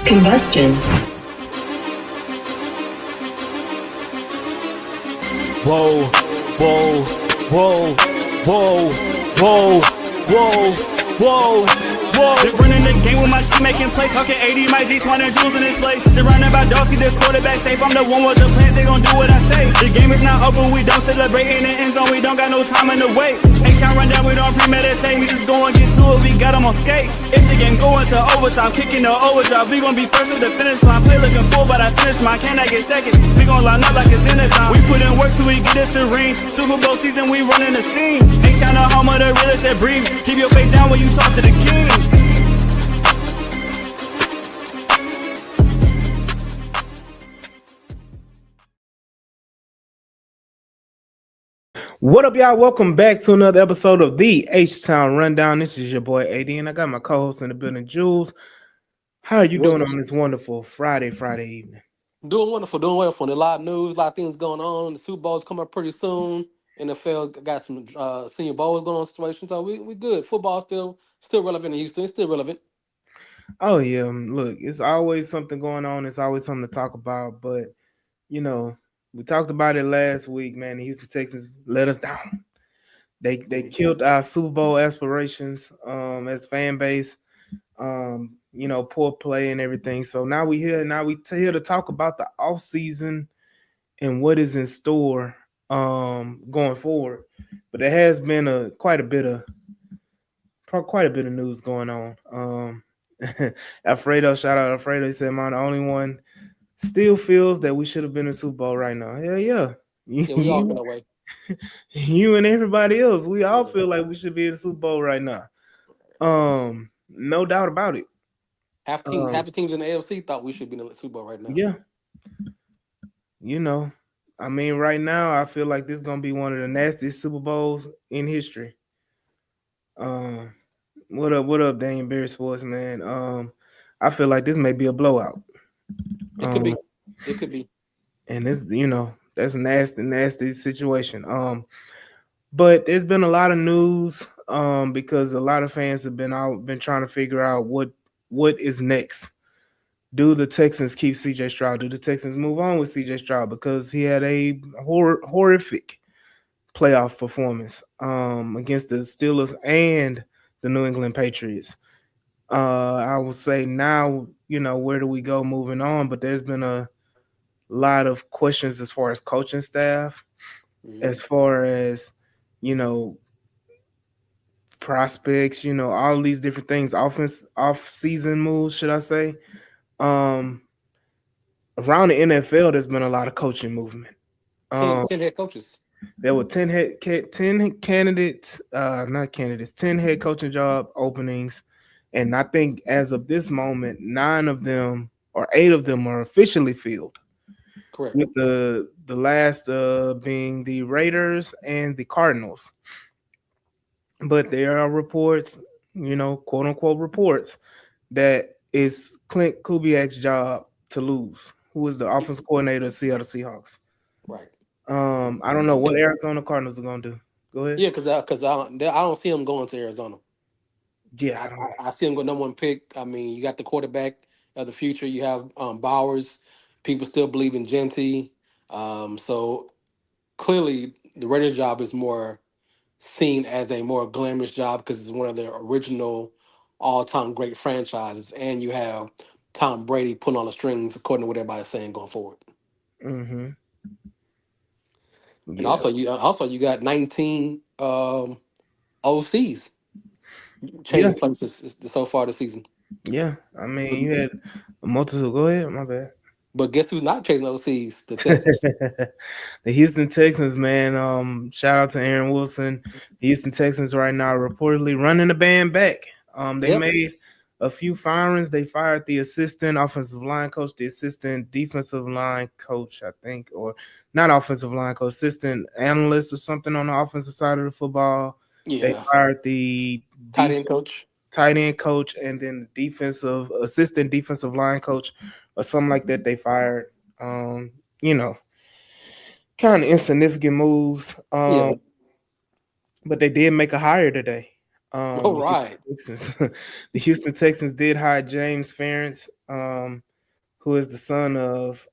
Combustion. Whoa, whoa, whoa, whoa, whoa, whoa, whoa, whoa. Been running the game with my team making plays. Talking 80, my G's, 100 jewels in this place. Surrounded by dogs, keep the quarterback safe. I'm the one with the plans, they gon' do what I say. The game is not over, we don't celebrate in the end zone. We don't got no time in the wait. H-Town run down, we don't premeditate. We just go and get to it, we got them on skates. If the game go into overtime, kicking the overdrive, we gon' be first at the finish line. Play looking full, but I finish mine. Can I get second? We gon' line up like it's dinner time. We put in work till we get us a ring. Super Bowl season, we running the scene. H-Town the home of the realest that breathe. Keep your face down when you talk to the king. What up, y'all? Welcome back to another episode of the H-Town Rundown. This is your boy AD, and I got my co-host in the building, Jules. How are you doing on this wonderful Friday evening? Doing wonderful. There's a lot of news, a lot of things going on. The Super Bowl's coming up pretty soon. NFL got some senior bowls going on situation, so we good. Football still relevant in Houston. It's still relevant. Oh yeah, look, it's always something going on. It's always something to talk about. But you know, we talked about it last week, man. The Houston Texans let us down. They killed our Super Bowl aspirations as fan base. Poor play and everything. So now we here to talk about the offseason and what is in store going forward. But there has been quite a bit of news going on. Alfredo, shout out Alfredo. He said, "I'm the only one still feels that we should have been in Super Bowl right now." Hell yeah. Yeah, we all feel that way. You and everybody else, we all feel like we should be in the Super Bowl right now. No doubt about it. Half the teams in the AFC thought we should be in the Super Bowl right now. Yeah. I mean, right now, I feel like this is gonna be one of the nastiest Super Bowls in history. What up, Daniel Berry Sports, man? I feel like this may be a blowout. It could be. It could be. And this, that's a nasty situation. But there's been a lot of news because a lot of fans have been trying to figure out what is next. Do the Texans keep CJ Stroud? Do the Texans move on with CJ Stroud because he had a horrific playoff performance against the Steelers and the New England Patriots? I would say now, where do we go moving on? But there's been a lot of questions as far as coaching staff, as far as, prospects, all these different things, off-season moves, should I say. Around the NFL, there's been a lot of coaching movement. 10 head coaches. There were 10 candidates, 10 head coaching job openings. And I think as of this moment, 9 of them or 8 of them are officially filled. Correct. With the last being the Raiders and the Cardinals. But there are reports, quote unquote reports, that it's Clint Kubiak's job to lose, who is the offensive coordinator of Seattle Seahawks. Right. I don't know what Arizona Cardinals are gonna do. Go ahead. Yeah, because I don't see them going to Arizona. Yeah, I see them go number one pick. I mean, you got the quarterback of the future. You have Bowers. People still believe in Genty. So clearly, the Raiders' job is more seen as a more glamorous job because it's one of their original all-time great franchises, and you have Tom Brady pulling on the strings, according to what everybody's saying going forward. Mm-hmm. And also you got 19 OCs changing places so far this season. Yeah, I mean you had a multitude. Go ahead, my bad. But guess who's not chasing OCs? The Texans. The Houston Texans, man. Shout out to Aaron Wilson. The Houston Texans right now are reportedly running the band back. They made a few firings. They fired the assistant offensive line coach, the assistant defensive line coach, I think, or not offensive line coach, assistant analyst or something on the offensive side of the football. Yeah. They fired the tight end coach, and then the assistant defensive line coach or something like that. They fired. Kind of insignificant moves. But they did make a hire today. All The right. Texans, the Houston Texans did hire James Ferentz, who is the son of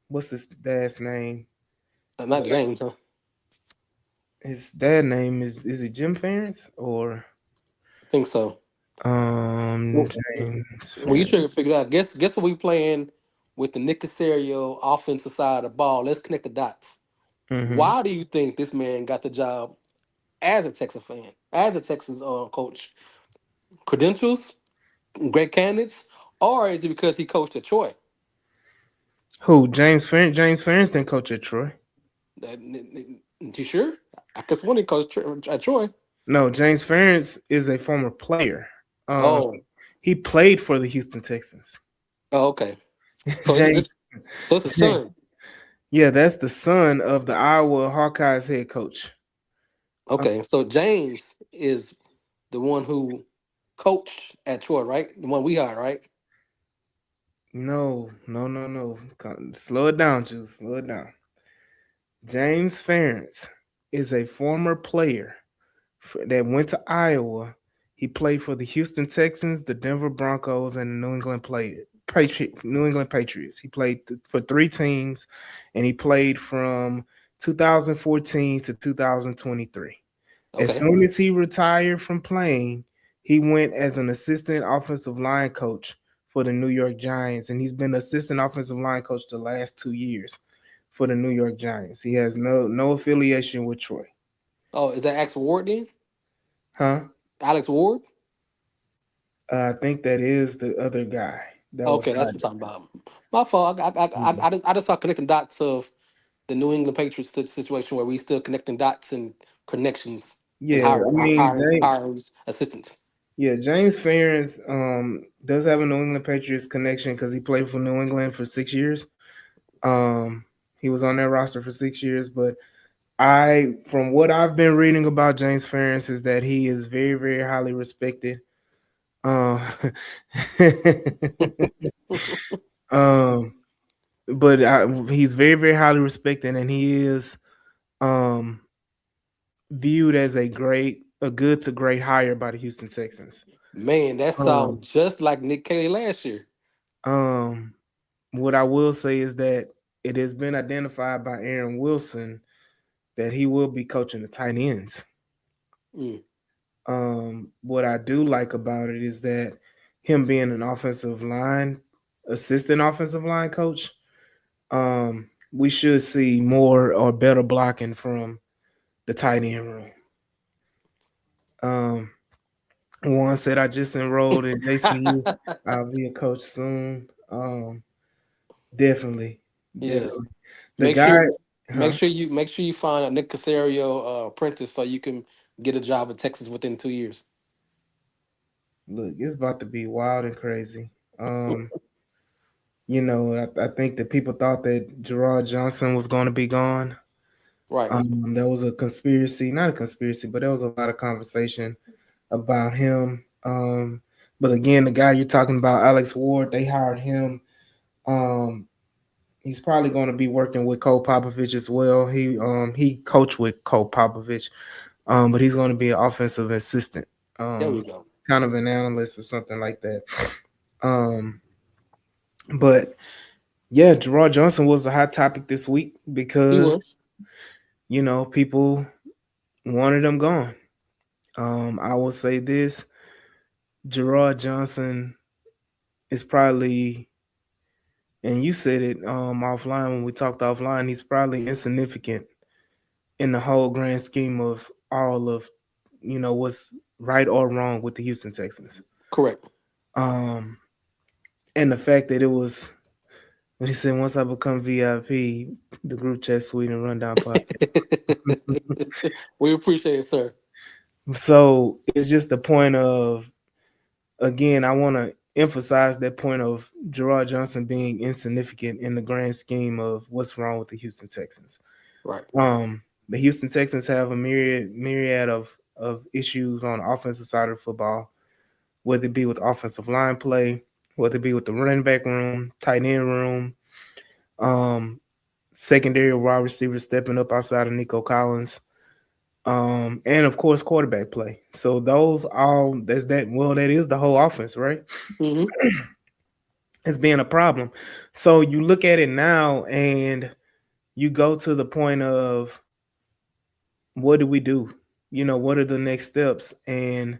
what's his dad's name? Not James, huh? His dad name is it Jim Ferentz or I think so. Well, James well, you Ferentz? should figure it out. Guess what we playing with the Nick Casario offensive side of the ball. Let's connect the dots. Hmm. Why do you think this man got the job as a Texas fan, as a Texas coach? Credentials, great candidates, or is it because he coached at Troy? Who James Ferentz? James Ferentz didn't coach at Troy. You sure? I guess one he coached at Troy. No, James Ferentz is a former player. Um, Oh, he played for the Houston Texans. oh, okay. So James, it's a son. yeah, that's the son of the Iowa Hawkeyes head coach. Uh, Okay, so James is the one who coached at Troy, right? The one we hired, right? no, no, no, no. Slow it down, Juice. Slow it down. James Ferentz is a former player that went to Iowa. He played for the Houston Texans, the Denver Broncos, and the New England Patriots. He played for three teams, and he played from 2014 to 2023. As Okay. soon as he retired from playing, he went as an assistant offensive line coach for the New York Giants, and he's been assistant offensive line coach the last 2 years for the New York Giants. He has no affiliation with Troy. Oh, is that Alex Ward then? Huh? Alex Ward? I think that is the other guy that was Okay, that's what hired. I'm talking about. My fault. I just saw connecting dots of the New England Patriots situation where we still connecting dots and connections and Yeah, I mean, hiring assistants. James Ferentz does have a New England Patriots connection because he played for New England for 6 years. Um, he was on their roster for 6 years, but from what I've been reading about James Ferentz, is that he is very, very highly respected. Um, um, but he's very, very highly respected, and he is um viewed as a good to great hire by the Houston Texans. Man, that Um, sounds just like Nick Kelly last year. um, what I will say is that it has been identified by Aaron Wilson that he will be coaching the tight ends. Mm. What I do like about it is that him being an assistant offensive line coach, we should see more or better blocking from the tight end room. Um, One said I just enrolled in JCU. I'll be a coach soon. Definitely, Yes. definitely. The Make guy, sure huh? make sure you find a Nick Casario apprentice so you can get a job in Texas within 2 years. Look, it's about to be wild and crazy. I think that people thought that Gerard Johnson was going to be gone. Right. There was a conspiracy, not a conspiracy, but there was a lot of conversation about him. But again, the guy you're talking about, Alex Ward, they hired him. Um, he's probably going to be working with Cole Popovich as well. He coached with Cole Popovich, but he's going to be an offensive assistant, There um, we go. kind of an analyst or something like that. Um, but yeah, Gerard Johnson was a hot topic this week He because was. people wanted him gone. I will say this: Gerard Johnson is probably, and you said it offline when we talked offline. He's probably insignificant in the whole grand scheme of all of what's right or wrong with the Houston Texans. Correct. Um, and the fact that it was when he said once I become VIP, the group chat suite and rundown podcast. We appreciate it, sir. So it's just the point of, again, I want to emphasize that point of Gerard Johnson being insignificant in the grand scheme of what's wrong with the Houston Texans. Right. The Houston Texans have a myriad of issues on the offensive side of football, whether it be with offensive line play, whether it be with the running back room, tight end room, um, secondary wide receivers stepping up outside of Nico Collins. and of course quarterback play. So those all that's that well that is the whole offense, right? Hmm. It's being a problem. So you look at it now and you go to the point of what do we do? What are the next steps? And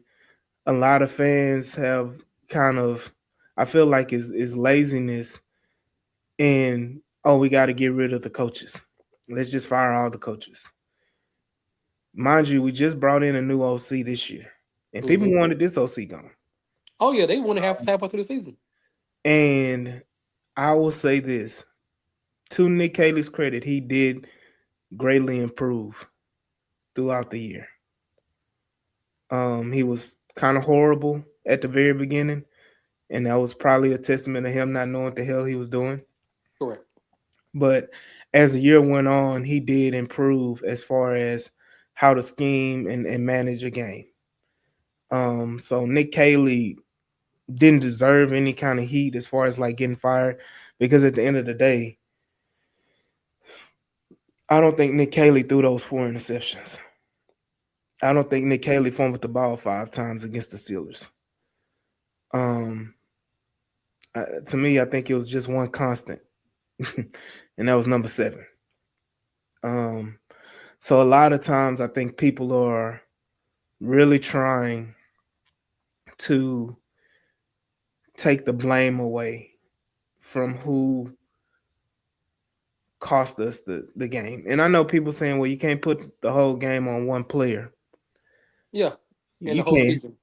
a lot of fans have kind of I feel like is laziness and oh we got to get rid of the coaches. Let's just fire all the coaches. Mind you, we just brought in a new OC this year. And people Hmm. wanted this OC gone. Oh yeah, they want to have halfway through the season. And I will say this to Nick Caley's credit, he did greatly improve throughout the year. He was kind of horrible at the very beginning, and that was probably a testament to him not knowing what the hell he was doing. Correct. But as the year went on, he did improve as far as how to scheme and manage a game. So Nick Caley didn't deserve any kind of heat as far as like getting fired because at the end of the day, I don't think Nick Caley threw those 4 interceptions. I don't think Nick Caley fumbled the ball 5 times against the Steelers. Um, to me, I think it was just one constant, and that was number 7. Um, so a lot of times, I think people are really trying to take the blame away from who cost us the game. And I know people saying, "Well, you can't put the whole game on one player." Yeah, and the You whole can, season,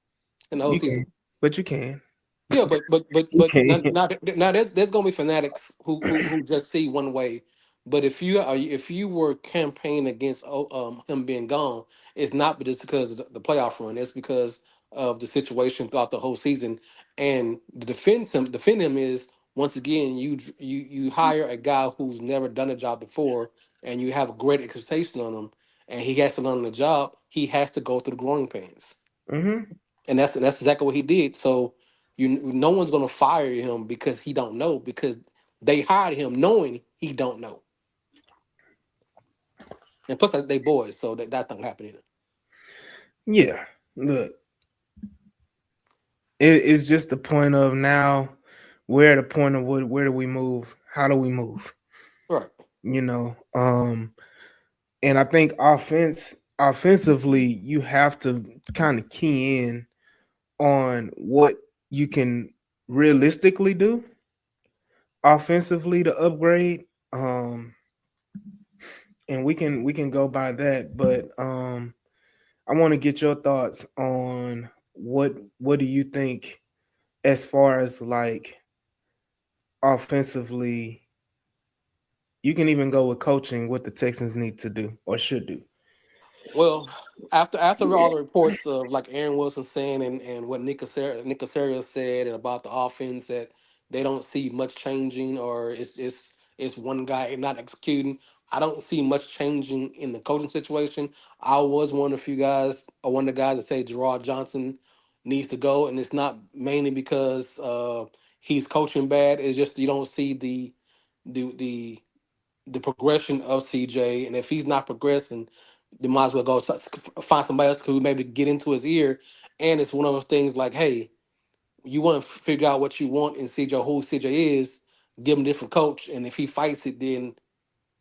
and the whole you season. can, but you can, Yeah, you now, can. now there's gonna be fanatics who just see one way. But if you were campaigning against him being gone, it's not just because of the playoff run. It's because of the situation throughout the whole season. And to defend him is once again you hire a guy who's never done a job before, and you have great expectations on him, and he has to learn the job. He has to go through the growing pains, Hmm. and that's exactly what he did. So no one's gonna fire him because he don't know, because they hired him knowing he don't know, and plus they boys, so that's not happening either. Yeah, look, it's just the point of now. We're at a point of where do we move? How do we move? Right. You know, and I think offensively, you have to kind of key in on what you can realistically do offensively to upgrade. And we can go by that, but I want to get your thoughts on what do you think as far as like offensively. You can even go with coaching what the Texans need to do or should do. Well, after all the reports of like Aaron Wilson saying and what Nick Casario said and about the offense, that they don't see much changing, or it's one guy not executing. I don't see much changing in the coaching situation. I was one of the few guys, or one of the guys that say Gerard Johnson needs to go, and it's not mainly because he's coaching bad. It's just you don't see the the the progression of CJ, and if he's not progressing, they might as well go find somebody else who maybe get into his ear. And it's one of those things like, hey, you want to figure out what you want in CJ, who CJ is, give him a different coach, and if he fights it, then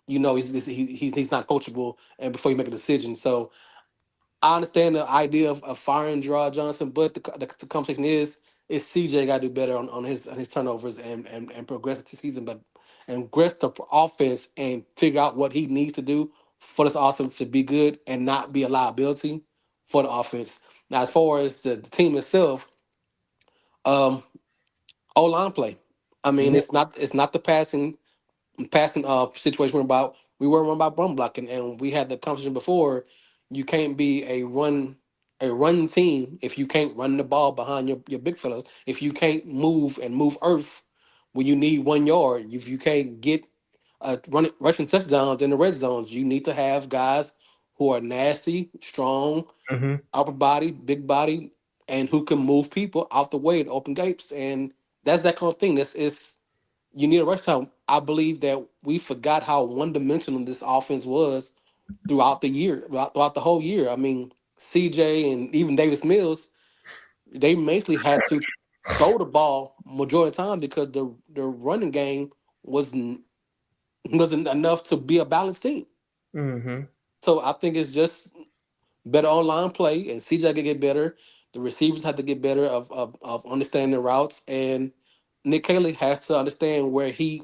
he's not coachable. And before you make a decision, so I understand the idea of firing Gerard Johnson, but the conversation is CJ got to do better on his turnovers and progress this season, but and progress the offense and figure out what he needs to do for this offense to be good and not be a liability for the offense. Now, as far as the team itself, um, O line play. I mean, Yeah. it's not the passing situation we were run by run blocking, and we had the conversation before. You can't be a run team if you can't run the ball behind your big fellas. If you can't move earth when you need 1 yard, if you can't get rushing touchdowns in the red zones, you need to have guys who are nasty, strong, Hmm. upper body, big body, and who can move people out the way to open gates. And that's that kind of thing. That's it's You need a rush time. I believe that we forgot how one dimensional this offense was throughout the year, throughout the whole year. I mean, CJ and even Davis Mills, they basically had to throw the ball majority of the time because the running game wasn't wasn't enough to be a balanced team. Mm-hmm. So I think it's just better online play, and CJ could get better. The receivers have to get better of understanding the routes, and Nick Caley has to understand where he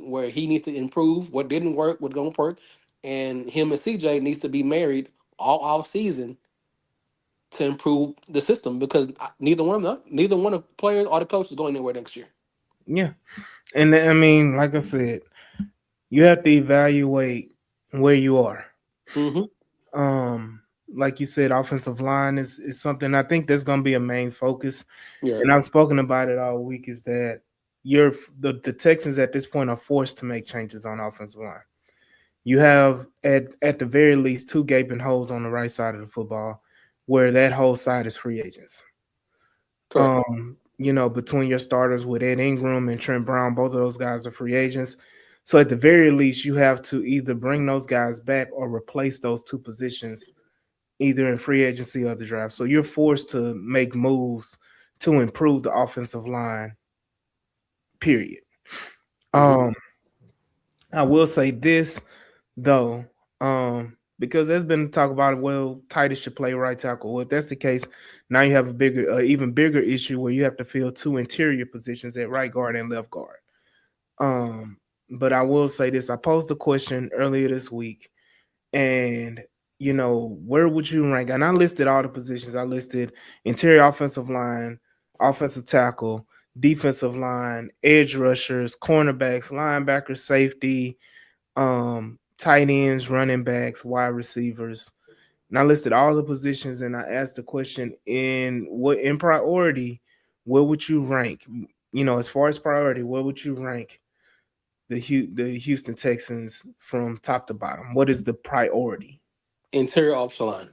needs to improve, what didn't work, what going to work, and him and CJ needs to be married all off season to improve the system because neither one of the players or the coach is going anywhere next year. Yeah, and I mean, like I said, you have to evaluate where you are. Mm-hmm. Um, like you said, offensive line is something I think that's going to be a main focus, Yeah, and I've spoken about it all week. Is that the Texans at this point are forced to make changes on offensive line. You have at the very least two gaping holes on the right side of the football, where that whole side is free agents. correct. Between your starters with Ed Ingram and Trent Brown, both of those guys are free agents. So at the very least, you have to either bring those guys back or replace those two positions, either in free agency or the draft. So you're forced to make moves to improve the offensive line. Period. Mm-hmm. Um, I will say this though, because there's been talk about well, Titus should play right tackle. Well, if that's the case, now you have a even bigger issue where you have to fill two interior positions at right guard and left guard. Um, but I will say this: I posed a question earlier this week, and where would you rank? And I listed all the positions. I listed interior offensive line, offensive tackle, defensive line, edge rushers, cornerbacks, linebackers, safety, tight ends, running backs, wide receivers. And I listed all the positions and I asked the question in priority, where would you rank? As far as priority, where would you rank the Houston Texans from top to bottom? What is the priority? Interior offensive line.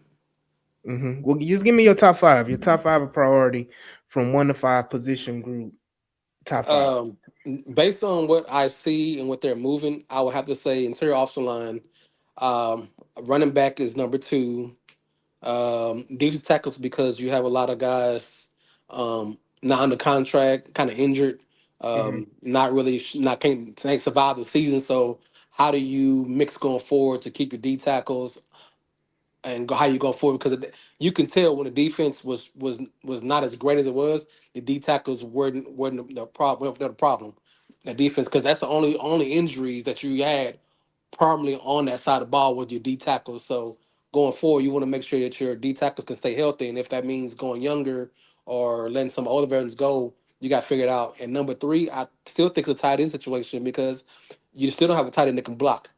Well, just give me your top five. Your top five of priority from 1 to 5 position group. Top five. Um, Based on what I see and what they're moving, I would have to say interior offensive line. Um, Running back is number two. Defensive tackles because you have a lot of guys not under contract, kind of injured, Hmm. not really not can't survive the season. So how do you mix going forward to keep your D tackles and how you go forward because you can tell when the defense was not as great as it was, the D tackles weren't the problem. The problem, the defense because that's the only injuries that you had permanently on that side of the ball was your D tackles. So going forward, you want to make sure that your D tackles can stay healthy, and if that means going younger or letting some older veterans go, you got to figure it out. And number three, I still think it's a tight end situation because you still don't have a tight end that can block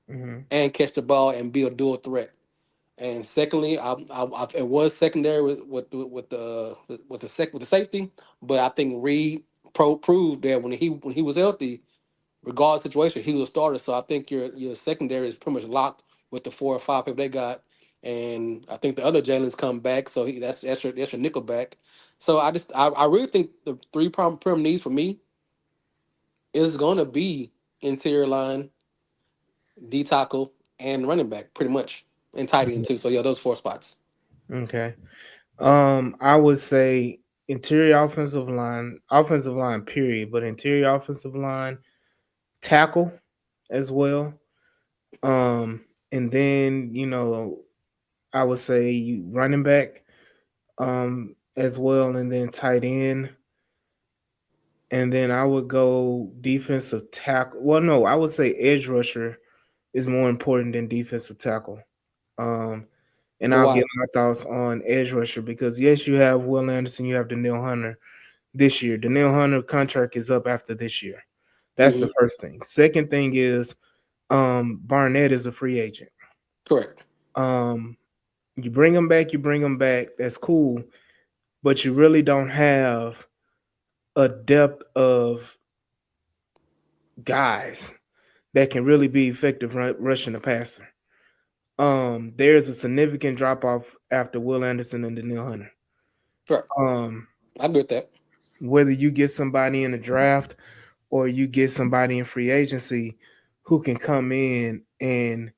Hmm. and catch the ball and be a dual threat. And secondly, it was secondary with the safety, but I think Reed proved that when he was healthy, regardless of situation, he was a starter. So I think your secondary is pretty much locked with the 4 or 5 people they got, and I think the other Jalen's come back, so that's your nickel back. So I really think the three prim needs for me is going to be interior line, D tackle, and running back, pretty much, and tight end too. So yeah, those four spots. Okay. I would say interior offensive line, period, but interior offensive line, tackle as well. And then I would say running back, as well, and then tight end, and then I would go defensive tackle. Well, no, I would say edge rusher is more important than defensive tackle. Um, and But I'll why? give my thoughts on edge rusher because yes, you have Will Anderson, you have Daniil Hunter this year. Daniil Hunter contract is up after this year. That's the Hmm. first thing. Second thing is Barnett is a free agent. Correct. Um, you bring him back, that's cool, but you really don't have a depth of guys that can really be effective rushing the passer. There's a significant drop off after Will Anderson and Daniil Hunter. Correct. Um, I agree with that. whether you get somebody in the draft or you get somebody in free agency who can come in and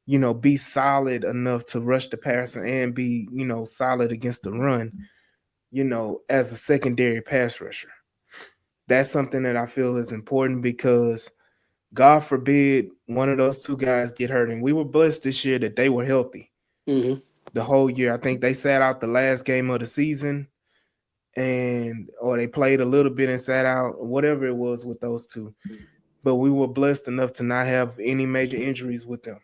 be solid enough to rush the passer and be, solid against the run, as a secondary pass rusher. That's something that I feel is important because God forbid one of those two guys get hurt. And we were blessed this year that they were healthy Hmm. the whole year. I think they sat out the last game of the season and or they played a little bit and sat out, whatever it was with those two. But we were blessed enough to not have any major injuries with them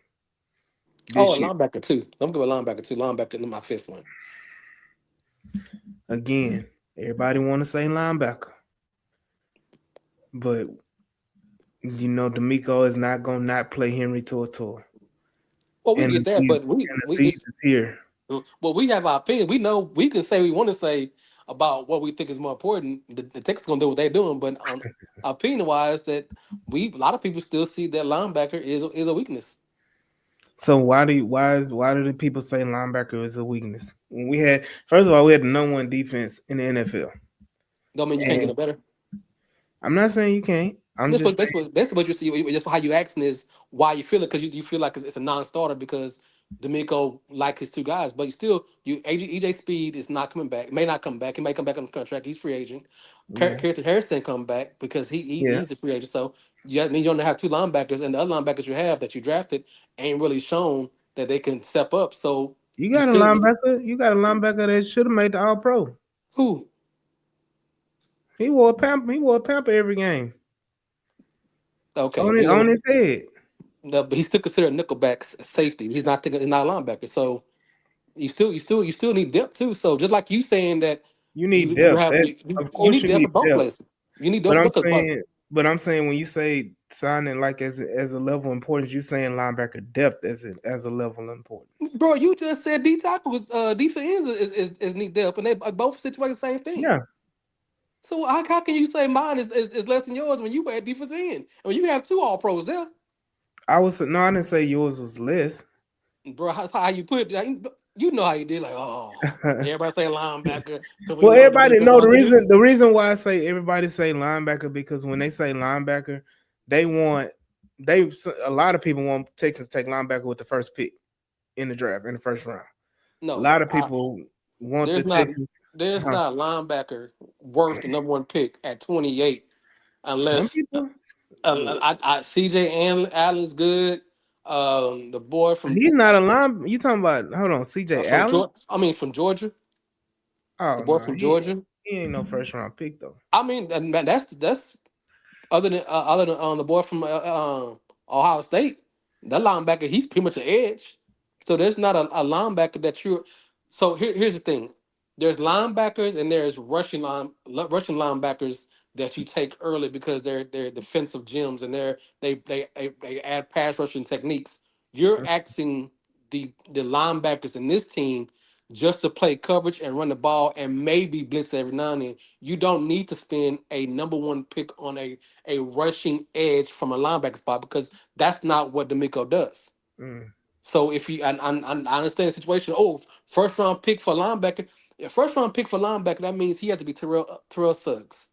Oh, a this year. linebacker too. I'm going linebacker too. Linebacker in my fifth one. Again, everybody want to say linebacker, but D'Amico is not gonna not play Henry Tortor. Well, we And get that, Aziz, but we and we Aziz it's is here. well, we have our opinion. We know we can say we want to say about what we think is more important. The Texans gonna do what they're doing, but on opinion wise, that we a lot of people still see that linebacker is a weakness. So why do the people say linebacker is a weakness? When we had first of all we had the number one defense in the NFL. Don't mean you can't get And no better. I'm not saying you can't. I'm That's just what that's saying what that's what you see. That's how you asking is why you feel it because you feel like it's a non-starter because D'Amico like his two guys, but you still EJ Speed is not coming back. May not come back. He may come back on the contract. He's free agent. yeah, Carrington Harrison come back because yeah. he's the free agent. So you mean you only have two linebackers, and the other linebackers you have that you drafted ain't really shown that they can step up. So You you got a still linebacker. You got a linebacker that should have made the All Pro. who He wore a pamper every game okay on it we on don't. his head. No, but he's still considered nickelback safety. He's not a linebacker. So you still need depth too. So just like you saying that You need depth. Of you course need you depth need at both depth. places. You need But those I'm because saying, but I'm saying when you say signing like as a level of importance, you saying linebacker depth as a level of importance. bro, you just said D tackle was defense is need depth, and they both situations the same thing. Yeah, So how can you say mine is less than yours when you had defense end and when you have two all pros there, I didn't say yours was less. bro? How you put it? You know how you did like everybody say linebacker because we Well, know everybody D'Amico know the gonna do reason. this. The reason why I say everybody say linebacker because when they say linebacker, they want they a lot of people want Texans to take linebacker with the first pick in the draft in the first round. A No, lot of people want the there's not Texans. there's Huh. not a linebacker worth the number one pick at 28 Some unless people, CJ Allen's good. The boy he's not a line. You talking about? Hold on, C.J. from Allen? Georgia. I mean from Georgia. The Oh boy no, from Georgia. he ain't no first round pick though. I mean that's other than the boy from Ohio State, that linebacker, he's pretty much an edge. So there's not a linebacker that you're. So here's the thing: there's linebackers and there's rushing linebackers that you take early because they're defensive gems and they add pass rushing techniques. You're asking the linebackers in this team just to play coverage and run the ball and maybe blitz every now and then. You don't need to spend a number one pick on a rushing edge from a linebacker spot because that's not what D'Amico does. Mm. So if you, I understand the situation. Oh, first round pick for linebacker. First round pick for linebacker. That means he has to be Terrell Suggs.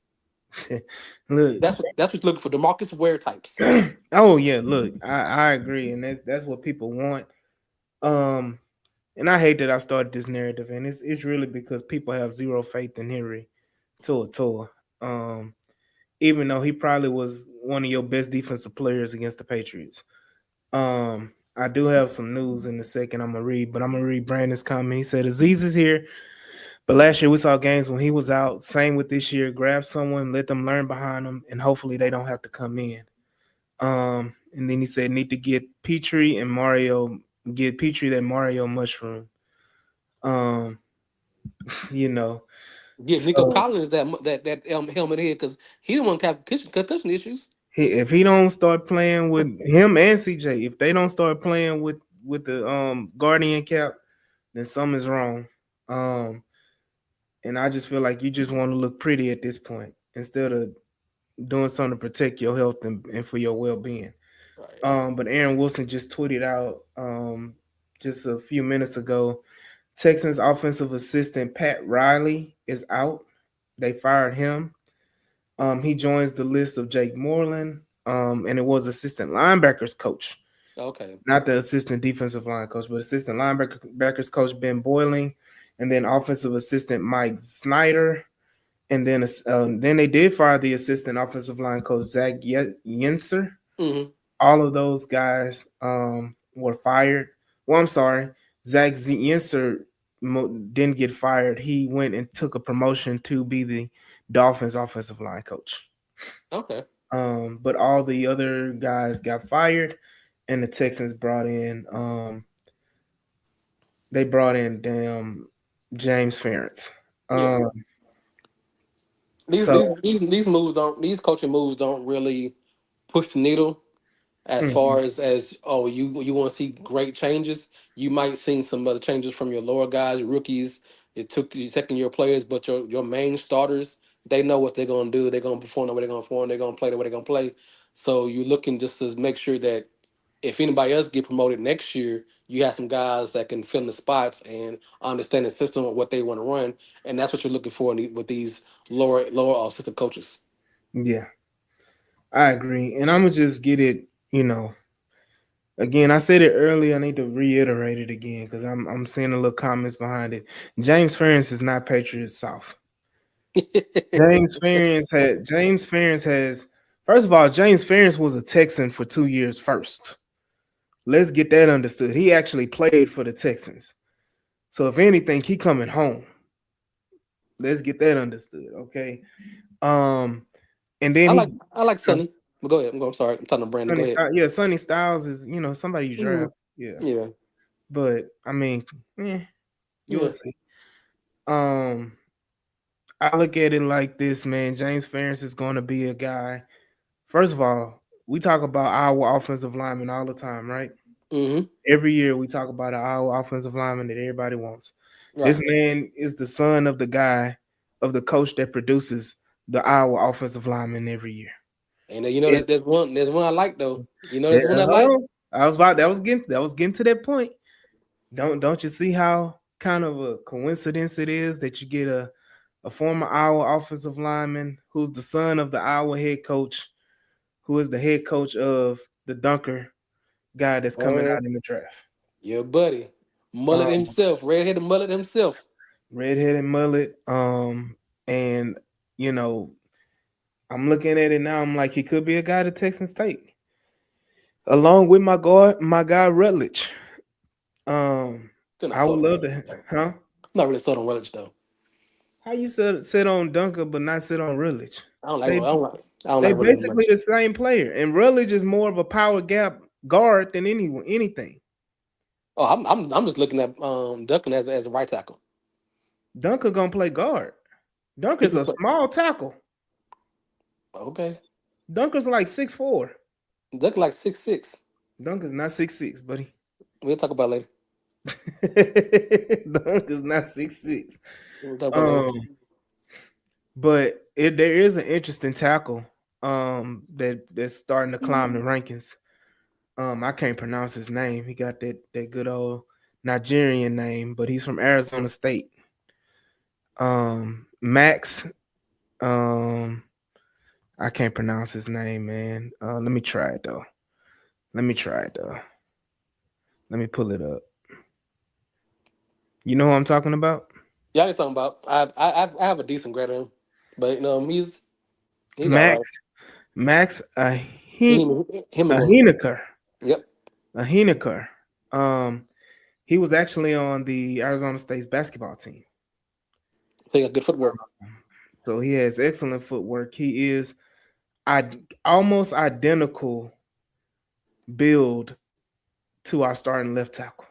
Look, That's what you're looking for. DeMarcus Ware types. oh yeah, look, I agree, and that's what people want. Um, and I hate that I started this narrative, and it's really because people have zero faith in Henry Tour. Um, even though he probably was one of your best defensive players against the Patriots. I do have some news in a second I'm gonna read, but I'm gonna read Brandon's comment. He said Aziz is here, but last year we saw games when he was out. Same with this year. Grab someone, let them learn behind them, and hopefully they don't have to come in. And then he said need to get Petrie that Mario mushroom. Um, you know, Give Nico so Collins that helmet here because he don't want to have concussion issues. if he don't start playing with him and CJ, if they don't start playing with the Guardian cap, then something's wrong. Um, and I just feel like you just want to look pretty at this point instead of doing something to protect your health and for your well being. Right. But Aaron Wilson just tweeted out just a few minutes ago. Texans offensive assistant Pat Riley is out. They fired him. He joins the list of Jake Moreland, and it was assistant linebackers coach Okay. not the assistant defensive line coach, but assistant linebackers coach Ben Boyling, and then offensive assistant Mike Snyder, and then they did fire the assistant offensive line coach Zach Yenser. Hmm. All of those guys were fired. Well, I'm sorry, Zach Yenser didn't get fired. He went and took a promotion to be the Dolphins offensive line coach. Okay. But all the other guys got fired, and the Texans brought in damn James Ferentz. Yeah. Um, These so these these moves don't these coaching moves don't really push the needle as mhm, far as oh you want to see great changes. You might see some other changes from your lower guys, your rookies. It took your second year players, but your main starters, they know what they're gonna do. They're gonna perform the way they're gonna perform. They're gonna play the way they're gonna play. So you're looking just to make sure that if anybody else get promoted next year, you have some guys that can fill in the spots and understand the system of what they want to run, and that's what you're looking for with these lower assistant coaches. yeah, I agree, and I'm gonna just get it. Again, I said it earlier. I need to reiterate it again because I'm seeing a little comments behind it. James Ferentz is not Patriots South. James Ferentz has first of all, James Ferentz was a Texan for 2 years first. Let's get that understood. He actually played for the Texans. So if anything, he coming home. Let's get that understood. Okay. Um, and then I like he I like Sonny. But go ahead. I'm sorry. I'm talking to Brandon. Go Sonny ahead. Styles, yeah, Sonny Styles is somebody you Mhm. draft. Yeah. Yeah. But I mean, you'll Yeah. see. Um, I look at it like this, man. James Ferentz is going to be a guy. First of all, we talk about our offensive linemen all the time, right? Hmm. Every year we talk about our offensive lineman that everybody wants. This Right. man is the son of the guy of the coach that produces the Iowa offensive lineman every year. And you know that It's there's one I like though. You know there's one I hold like. on. That was getting to that point. Don't you see how kind of a coincidence it is that you get a former Iowa offensive lineman who's the son of the Iowa head coach, who is the head coach of the Dunker guy that's coming Uh, out in the draft. your buddy, mullet Um, himself, redheaded mullet himself. redheaded mullet. And you know, I'm looking at it now. I'm like, he could be a guy to Texas State, along with my guy Rutledge. Um, Still not I would sold on love Rutledge. to, huh? Not really sold on Rutledge though. How you sit on Dunker but not sit on Rutledge? I don't like. I They don't like. I don't they like Rutledge basically much. the same player, and Rutledge is more of a power gap guard than anything. Oh, I'm just looking at Duncan as a right tackle. Dunker gonna play guard. He Dunker's can a play. small tackle. Okay, Dunker's like 6'4". Duncan like 6'6". Dunker's not 6'6", buddy. We'll talk about it later. Dunker's not 6'6". We'll talk about it later. Um, but there is an interesting tackle that's starting to climb the rankings. I can't pronounce his name. He got that good old Nigerian name, but he's from Arizona State. Max. Um, I can't pronounce his name, man. Let me try it though. Let me try it though. Let me pull it up. You know who I'm talking about? Yeah, I ain't talking about. I have a decent grade on him, but he's all right. Max Max Him. Ahineker. Yep, Ahineker. Um, he was actually on the Arizona State's basketball team. he got good footwork. So he has excellent footwork. He is almost identical build to our starting left tackle.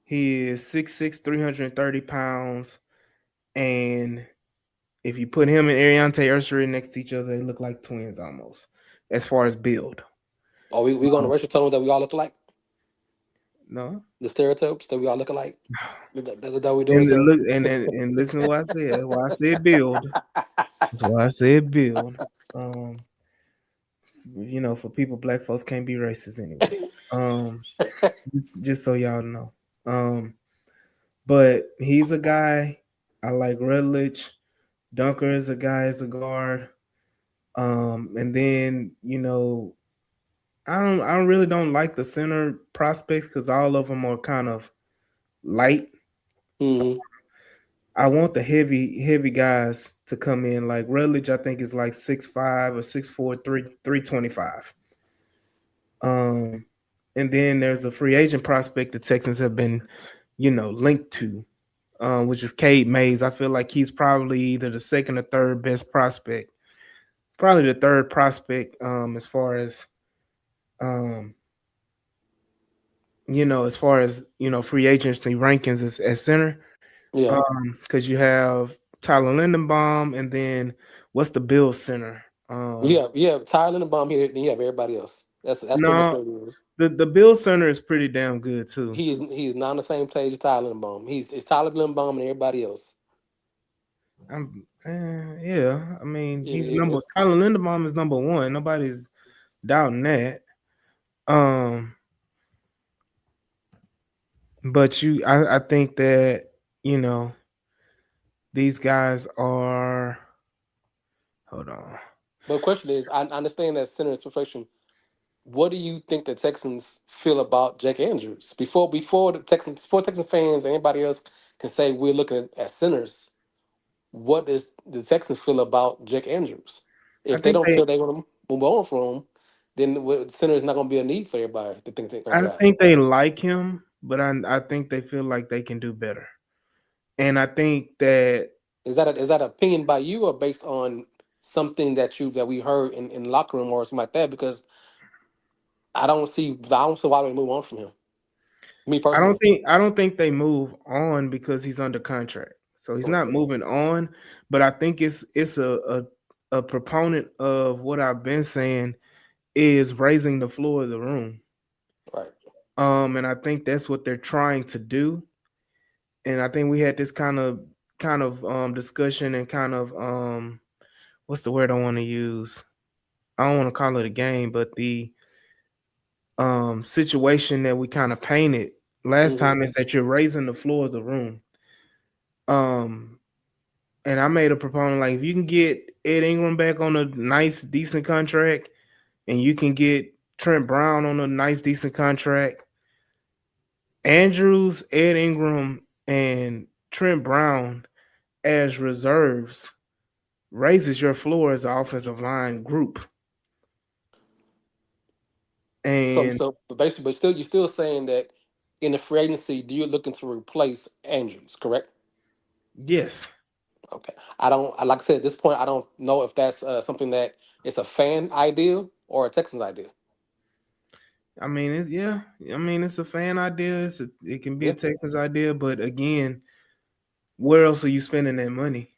He is 6'6", 330 pounds. And if you put him and Ariante Ursery next to each other, they look like twins almost, as far as build. Oh, we going to racial tone that we all look alike. No. The stereotypes that we all look alike. That we doing And so. look and listen to what I said. That's why I said build. That's why I said build. For people, black folks can't be racist anyway. Just so y'all know. But he's a guy. I like Rutledge. Dunker is a guy as a guard. And then I really don't like the center prospects because all of them are kind of light. Hmm. I want the heavy guys to come in. Like Rutledge, I think is like 6'5" or 6'4", 325. Um, and then there's a free agent prospect the Texans have been, linked to, which is Cade Mays. I feel like he's probably either the second or third best prospect, probably the third prospect, as far as um, free agency rankings as center. Yeah. Because you have Tyler Lindenbaum, and then what's the Bills center? You have Tyler Linderbaum here, then you have everybody else. That's pretty much No, what it is. the Bills center is pretty damn good too. He is not on the same page as Tyler Linderbaum. It's Tyler Linderbaum and everybody else. Yeah. I mean, Yeah, he's number it's Tyler Linderbaum is number one. Nobody's doubting that. Um, but I think that you know these guys are. Hold on. but the question is, I understand that center is reflection. What do you think the Texans feel about Jack Andrews? Before Texan fans and anybody else can say we're looking at centers, what does the Texans feel about Jack Andrews? I If they think don't they. feel they're going to move on from him, then center is not going to be a need for everybody to think they're going to I draft. think they like him, but I think they feel like they can do better. And I think that Is that an opinion by you or based on something that we heard in the locker room or something like that? Because I don't see why they move on from him. Me personally, I don't think they move on because he's under contract. So he's not okay, moving on, but I think it's a proponent of what I've been saying is raising the floor of the room. right. And I think that's what they're trying to do. And I think we had this kind of discussion and kind of what's the word I want to use? I don't want to call it a game, but the situation that we kind of painted last Hmm. time is that you're raising the floor of the room. Um, and I made a proponent like if you can get Ed Ingram back on a nice, decent contract, and you can get Trent Brown on a nice, decent contract, Andrews, Ed Ingram, and Trent Brown as reserves raises your floor as an offensive line group. So, And so, but basically, but still, you're still saying that in the free agency, do you looking to replace Andrews? Correct. yes, Okay. I don't. Like I said, at this point, I don't know if that's something that it's a fan idea or a Texans idea. I mean it's yeah, I mean it's a fan idea. It can be a Yeah. Texans idea, but again, where else are you spending that money?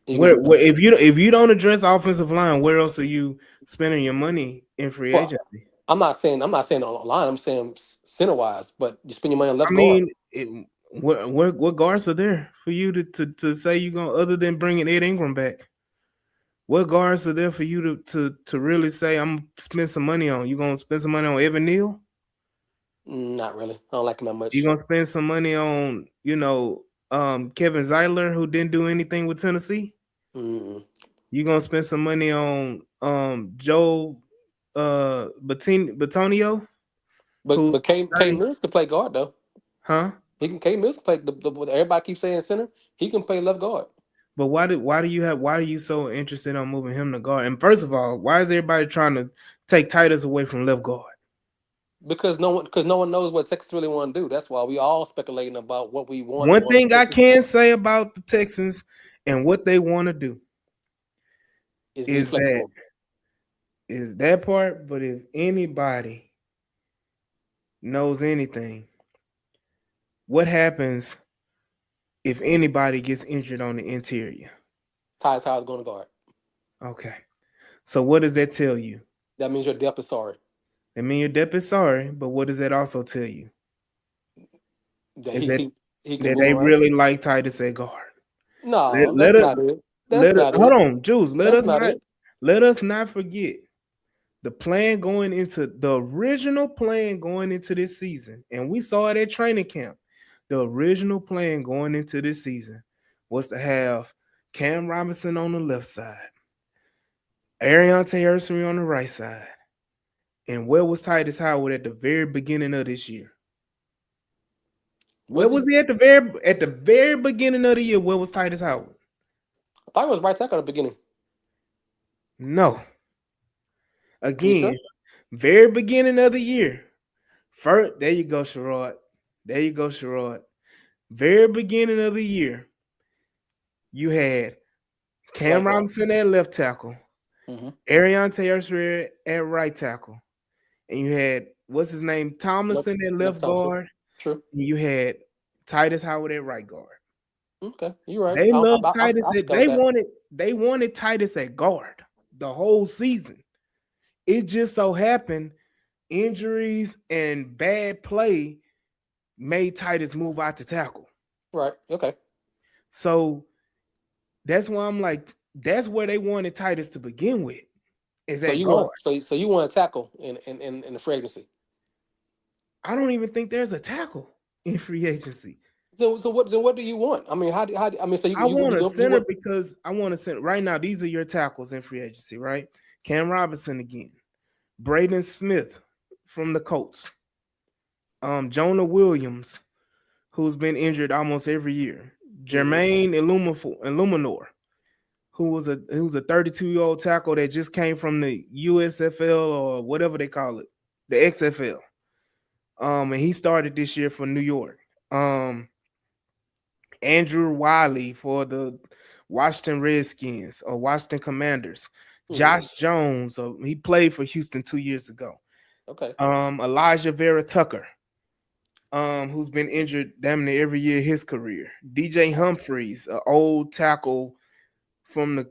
You Where can. if you don't address offensive line, where else are you spending your money in free Well, agency? I'm not saying on the line. I'm saying center wise, but you spend your money on I left guard. mean, what guards are there for you to say you're gonna other than bringing Ed Ingram back? What guards are there for you to really say I'm gonna spend some money on? You gonna spend some money on Evan Neal? Not really. I don't like him that You much. gonna spend some money on Kevin Zeiler who didn't do anything with Tennessee? Mm-mm. You gonna spend some money on Joe Batonio But who's but K Mills can play guard though. huh? K Mills can play what everybody keeps saying center. He can play left guard But why are you so interested on moving him to guard? And first of all, why is everybody trying to take Titus away from left guard? because no one knows what Texas really want to do. That's why we all speculating about what we want and One what thing I position can say about the Texans and what they want to do is be is that flexible. part. But if anybody knows anything, what happens if anybody gets injured on the interior? Ty's going to guard. Okay. So what does that tell you? That means your depth is sorry. I mean your depth is sorry, but what does that also tell you? That Is he that he he can that move they around. really like Titus at guard? No, Let that's us not it. That's let us not hold it. on, Juice. That's not it. Let us not forget the plan going into the original plan going into this season, and we saw it at training camp. The original plan going into this season was to have Cam Robinson on the left side, Ariante Ersory on the right side, And where was Titus Howard at the very beginning of this year? Where Was was he? he at the very beginning of the year? Where was Titus Howard? I thought he was right tackle at the beginning. No. You Again, sure? very beginning of the year. First, there you go, Sherrod. There you go, Sherrod. Very beginning of the year, you had Right Cam guard. Robinson at left tackle, Mm-hmm. Arion Taylor at right tackle, and you had what's his name, Yep. Tomlinson at Yep. left Thompson. guard, True. and you had Titus Howard at right guard. Okay, you're right. They loved Titus. I forgot They that. wanted Titus at guard the whole season. It just so happened injuries and bad play made Titus move out to tackle. Right. Okay. So that's why I'm like, that's where they wanted Titus to begin with, is So at you guard. want so you want to tackle in the free agency. I don't even think there's a tackle in free agency. So what do you want? I mean, I mean, so I want a you center want because I want a center. Right now, these are your tackles in free agency, right? Cam Robinson again, Braden Smith from the Colts, Jonah Williams, who's been injured almost every year, mhm. Jermaine Illuminor, who's a 32-year-old tackle that just came from the USFL or whatever they call it, the XFL. And he started this year for New York. Andrew Wiley for the Washington Redskins or Washington Commanders. Mhm. Josh Jones, he played for Houston 2 years ago. Okay. Elijah Vera Tucker, who's been injured damn near every year of his career. DJ Humphreys, an old tackle from the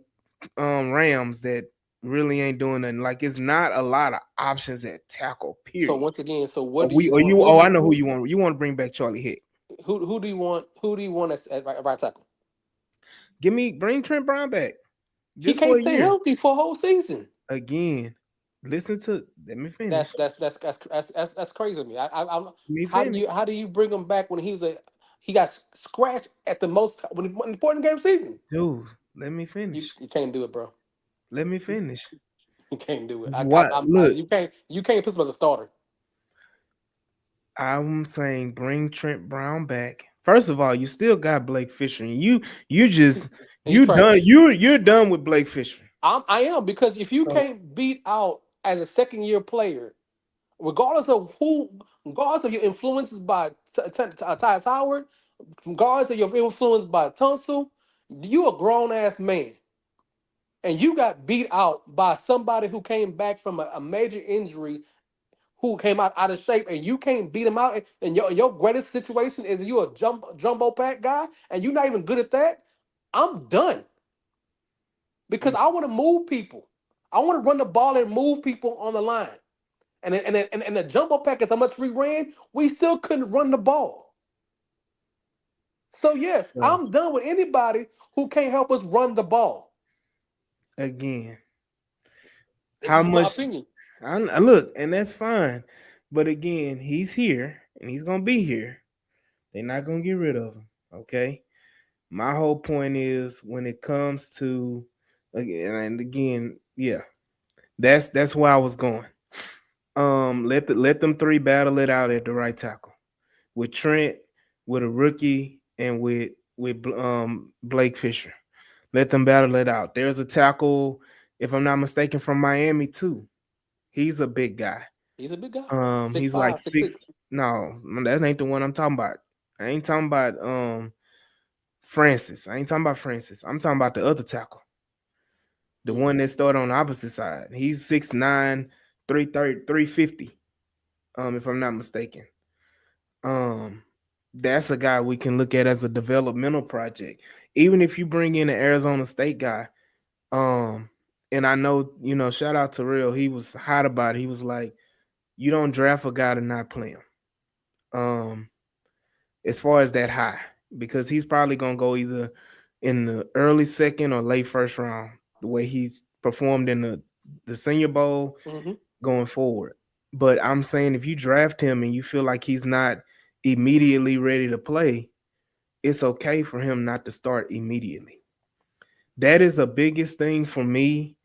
Rams that really ain't doing nothing. Like it's not a lot of options at tackle. So Period. once again, so what Or do you we or want? you? Oh, I know who you want. You want to bring back Charlie Hick. Who do you want? Who do you want at right tackle? Bring Trent Brown back He just for can't a stay year. healthy for a whole season. Again, let me finish. That's crazy to me. I'm Let me finish. how do you bring him back when he got scratched at the most when important game of the season? Dude, let me finish. You can't do it, bro. Let me finish. You can't do it. What? Look, You can't put him as a starter. I'm saying bring Trent Brown back. First of all, you still got Blake Fisher, and you just He's you done trash. you're done with Blake Fisher. I am because if you So can't beat out as a second year player, regardless of your influences by Tyus Howard, regardless of your influence by Tunsil, you a grown ass man, and you got beat out by somebody who came back from a major injury, who came out of shape, and you can't beat him out. And your greatest situation is you a jumbo pack guy, and you're not even good at that. I'm done because I want to move people. I want to run the ball and move people on the line. And the jumbo packets, how much we ran, we still couldn't run the ball. So yes, so, I'm done with anybody who can't help us run the ball. again, It's how just my much opinion. I look, and that's fine. But again, he's here and he's gonna be here. They're not gonna get rid of him. Okay. My whole point is when it comes to again, yeah, that's where I was going. Let them three battle it out at the right tackle with Trent, with a rookie, and with Blake Fisher. Let them battle it out. There's a tackle, if I'm not mistaken, from Miami too. He's a big guy. He's a big guy. Six He's like five, six six. six. No, that ain't the one I'm talking about. I ain't talking about Francis. I ain't talking about Francis. I'm talking about the other tackle, the Mm. one that started on the opposite side. He's 6'9", 330, 350. If I'm not mistaken. Um, that's a guy we can look at as a developmental project. Even if you bring in an Arizona State guy, um, and I know, shout out to Real, he was hot about it. He was like, you don't draft a guy to not play him. As far as that high, because he's probably gonna go either in the early second or late first round, the way he's performed in the Senior Bowl Mm-hmm. going forward. But I'm saying if you draft him and you feel like he's not immediately ready to play, it's okay for him not to start immediately. That is the biggest thing for me,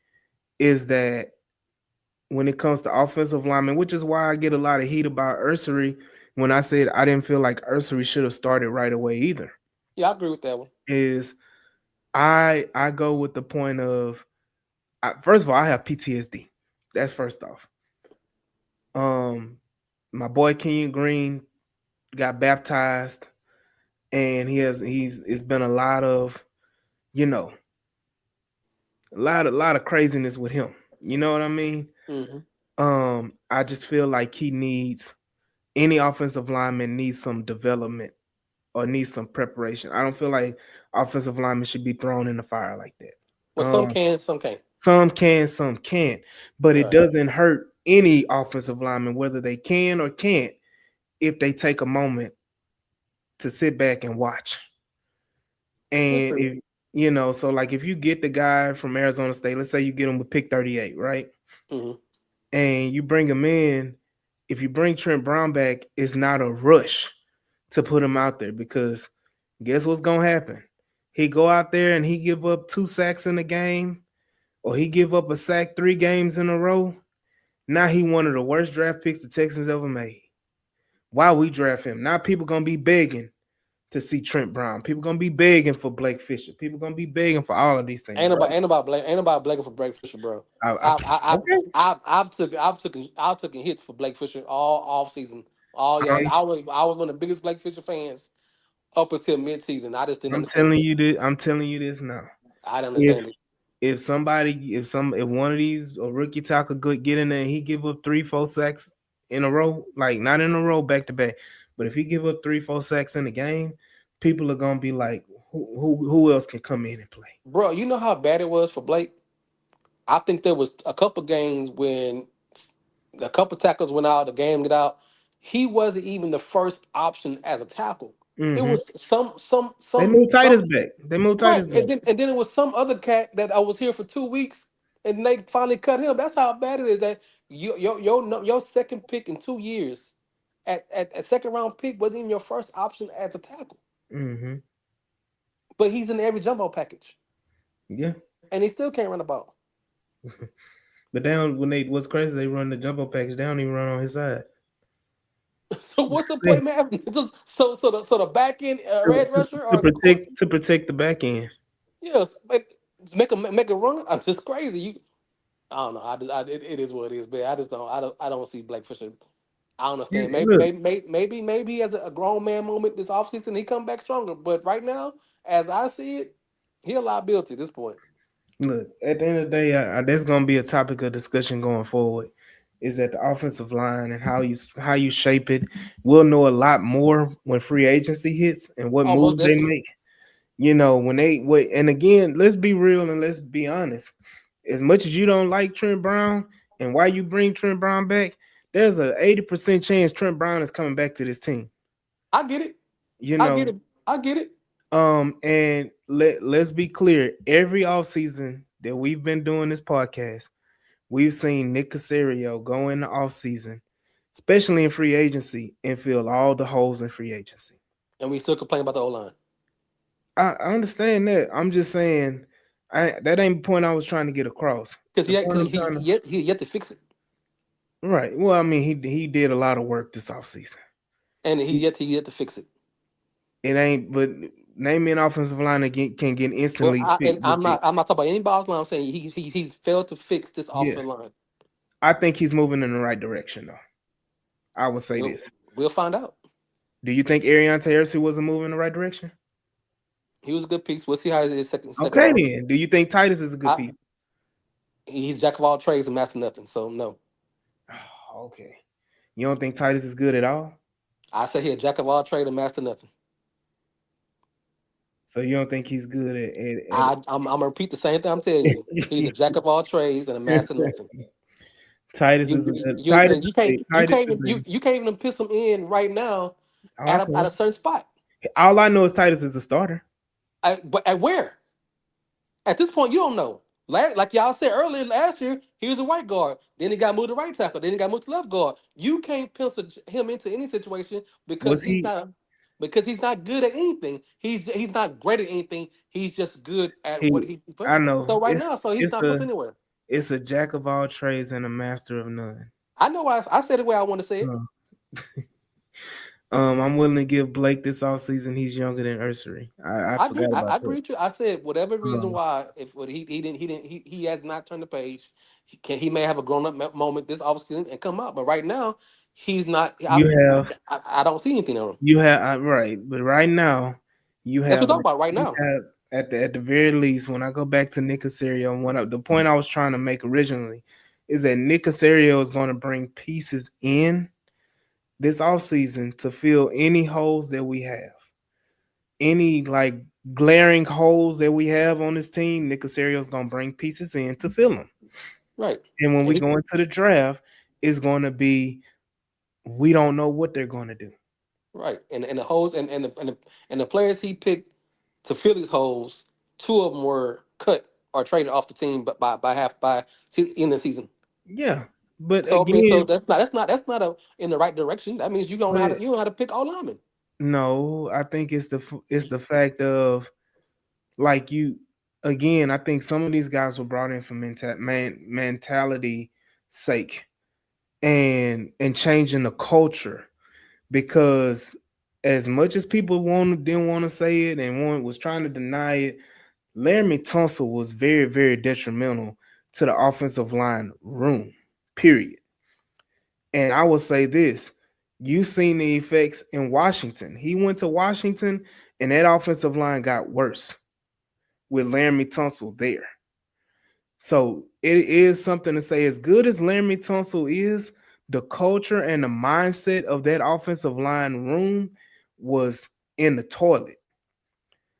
is that when it comes to offensive linemen, which is why I get a lot of heat about Ursery when I said I didn't feel like Ursery should have started right away either. Yeah, I agree with that one. Is I go with the point of first of all, I have PTSD. That's first off. Um, my boy Kenyon Green got baptized, and he's it's been a lot of you know a lot of craziness with him. You know what I mean? Hmm. I just feel like he needs any offensive lineman needs some development or needs some preparation. I don't feel like offensive linemen should be thrown in the fire like that. Well, some can, some can't. Some can, some can't, but it Right. doesn't hurt any offensive lineman whether they can or can't if they take a moment to sit back and watch. And True. if so like if you get the guy from Arizona State, let's say you get him with pick 38, right? Hmm. And you bring him in, if you bring Trent Brown back, it's not a rush to put him out there because guess what's gonna happen? He go out there and he give up 2 sacks in a game, or he give up a sack 3 games in a row. Now he one of the worst draft picks the Texans ever made. Why we draft him? Now people gonna be begging to see Trent Brown. People gonna be begging for Blake Fisher. People gonna be begging for all of these things, right? Ain't nobody blanking for Blake Fisher, bro. I I've I, I, okay. I've taken hits for Blake Fisher all off season. All yeah, I'm, I was one of the biggest Blake Fisher fans up until mid season. I just didn't I'm understand telling it. you this. I'm telling you this now. I didn't If understand it. if one of these a rookie tackle good get in there and he give up 3 4 sacks in a row, like not in a row back to back, but if he give up 3 4 sacks in a game, people are gonna be like, who else can come in and play? Bro, you know how bad it was for Blake? I think there was a couple games when a couple tackles went out, the game got out. He wasn't even the first option as a tackle. It Hmm. was They moved Titus some back. They moved right, Titus back. and then it was some other cat that I was here for 2 weeks, and they finally cut him. That's how bad it is. That your second pick in 2 years, at second round pick wasn't even your first option as a tackle, Hmm. but he's in every jumbo package, Yeah, and he still can't run a ball. but down when they what's crazy, they run the jumbo package. They don't even run on his side. So what's the point Hey, of having just so the back end to, red rusher to or protect the back end. yes, make a run? I'm just crazy. I don't know. It is what it is, but I don't see Blake Fisher. I understand. Look, Maybe he has a grown man moment this offseason. He come back stronger. But right now, as I see it, he a liability at this point. look. At the end of the day, that's gonna be a topic of discussion going forward. Is that the offensive line and how you shape it? We'll know a lot more when free agency hits and what Almost moves they definitely. make. When they wait, and again, let's be real and let's be honest. As much as you don't like Trent Brown and why you bring Trent Brown back, there's a 80% chance Trent Brown is coming back to this team. I get it. You I get know, it. I get it. and let's be clear, every offseason that we've been doing this podcast, we've seen Nick Casario go in the offseason, especially in free agency, and fill all the holes in free agency. And we still complain about the O line I understand that. I'm just saying, that ain't the point I was trying to get across. because The point I'm trying he yet to fix it, to right. Well, I mean, he did a lot of work this offseason. and he yet to fix it. It ain't, but name me an offensive line that can get Well, instantly I'm not fixed. talking about any boss line. I'm saying he's failed to fix this Yeah, offensive line. I think he's moving in the right direction, though. I would say We'll this. we'll find out. Do you think Ariane Harris wasn't moving in the right direction? He was a good piece. We'll see how his second Okay, round. then. Do you think Titus is a good I, piece? he's jack of all trades and master nothing. So no, Okay. You don't think Titus is good at all? I say here jack of all trades and master nothing. So you don't think he's good I'm gonna repeat the same thing I'm telling you. He's a jack of all trades and a master nothing. Titus You is a you, good you and Titus is a you can't even piss him in right now oh, I at a can. certain spot. All I know is Titus is a starter. But at where? At this point, you don't know. Like y'all said earlier last year, he was a right guard. Then he got moved to right tackle. Then he got moved to left guard. You can't pencil him into any situation because Was he because he's not good at anything. He's not great at anything. He's just good at what he he. I know. So right now, so he's It's not a penciled anywhere. It's a jack of all trades and a master of none. I know I said it the way I want to say it. Uh, I'm willing to give Blake this offseason. He's younger than Ursery. I I agree. forgot I about that. agree with you. I said whatever reason Uh, why, if what he has not turned the page. He may have a grown up moment this offseason and come out, but right now he's not. you have I don't see anything on him. right, but right now That's what we're talking about right you now. have at the very least. When I go back to Nick Casario, one of the point I was trying to make originally is that Nick Casario is going to bring pieces in this offseason to fill any holes that we have, any like glaring holes that we have on this team. Nick Casario is going to bring pieces in to fill them. Right. And when And we go into the draft, it's going to be we don't know what they're going to do. right. And the holes and the players he picked to fill these holes, two of them were cut or traded off the team, but by in the season. Yeah, but So I mean, so again, that's not a in the right direction. That means but you don't know how to pick all linemen. no, I think it's the fact of like you again. I think some of these guys were brought in for mentality sake and changing the culture because as much as people didn't want to say it and one was trying to deny it, Laramie Tunsil was very, very detrimental to the offensive line room, period. And I will say this, you've seen the effects in Washington. He went to Washington and that offensive line got worse with Laramie Tunsil there. So it is something to say, as good as Laramie Tunsil is, the culture and the mindset of that offensive line room was in the toilet.